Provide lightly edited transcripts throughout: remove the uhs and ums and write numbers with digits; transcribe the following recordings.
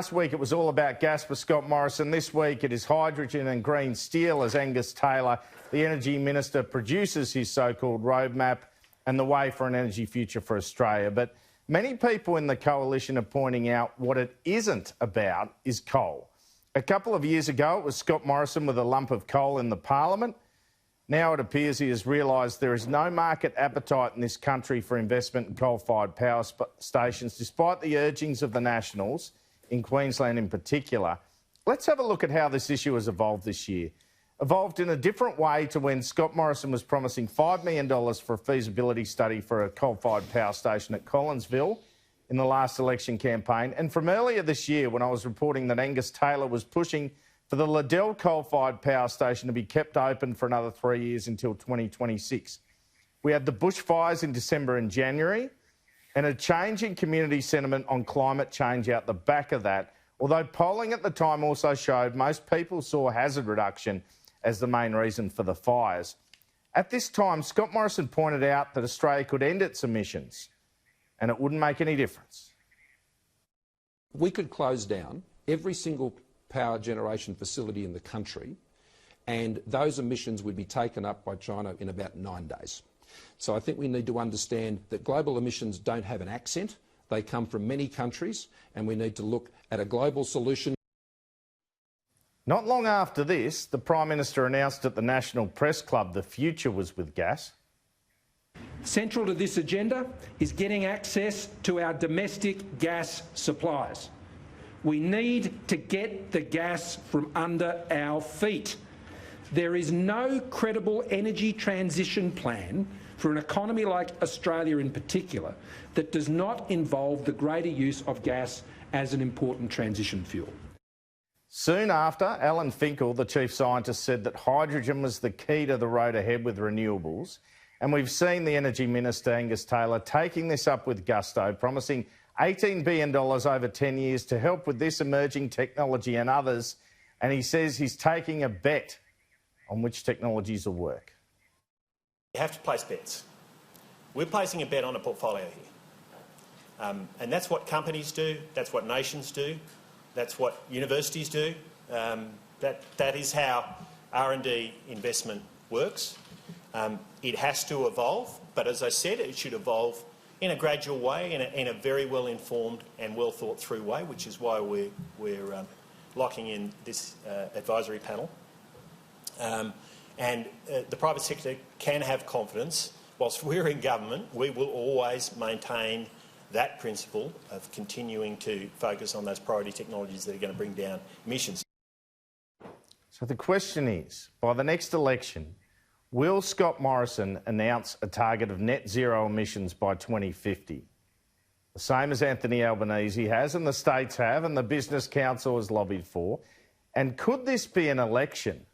Last week it was all about gas for Scott Morrison. This week it is hydrogen and green steel as Angus Taylor, the Energy Minister, produces his so-called roadmap and the way for an energy future for Australia. But many people in the coalition are pointing out what it isn't about is coal. A couple of years ago it was Scott Morrison with a lump of coal in the Parliament. Now it appears he has realised there is no market appetite in this country for investment in coal-fired power stations, despite the urgings of the Nationals, in Queensland in particular. Let's have a look at how this issue has evolved this year. Evolved in a different way to when Scott Morrison was promising $5 million for a feasibility study for a coal-fired power station at Collinsville in the last election campaign, and from earlier this year when I was reporting that Angus Taylor was pushing for the Liddell coal-fired power station to be kept open for another 3 years until 2026. We had the bushfires in December and January, and a change in community sentiment on climate change out the back of that, although polling at the time also showed most people saw hazard reduction as the main reason for the fires. At this time, Scott Morrison pointed out that Australia could end its emissions and it wouldn't make any difference. We could close down every single power generation facility in the country and those emissions would be taken up by China in about 9 days. So I think we need to understand that global emissions don't have an accent. They come from many countries and we need to look at a global solution. Not long after this, the Prime Minister announced at the National Press Club the future was with gas. Central to this agenda is getting access to our domestic gas supplies. We need to get the gas from under our feet. There is no credible energy transition plan for an economy like Australia in particular that does not involve the greater use of gas as an important transition fuel. Soon after, Alan Finkel, the chief scientist, said that hydrogen was the key to the road ahead with renewables. And we've seen the Energy Minister Angus Taylor taking this up with gusto, promising $18 billion over 10 years to help with this emerging technology and others. And he says he's taking a bet on which technologies will work. You have to place bets. We're placing a bet on a portfolio here. And that's what companies do, that's what nations do, that's what universities do. That is how R&D investment works. It has to evolve, but as I said, it should evolve in a gradual way, in a very well-informed and well-thought-through way, which is why we're locking in this advisory panel. And the private sector can have confidence. Whilst we're in government, we will always maintain that principle of continuing to focus on those priority technologies that are going to bring down emissions. So the question is, by the next election, will Scott Morrison announce a target of net zero emissions by 2050? The same as Anthony Albanese has and the states have and the Business Council has lobbied for. And could this be an election,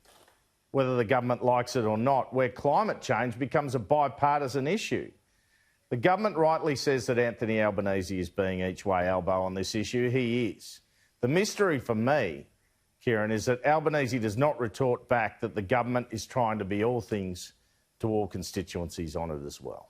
whether the government likes it or not, where climate change becomes a bipartisan issue? The government rightly says that Anthony Albanese is being each way elbow on this issue. He is. The mystery for me, Kieran, is that Albanese does not retort back that the government is trying to be all things to all constituencies on it as well.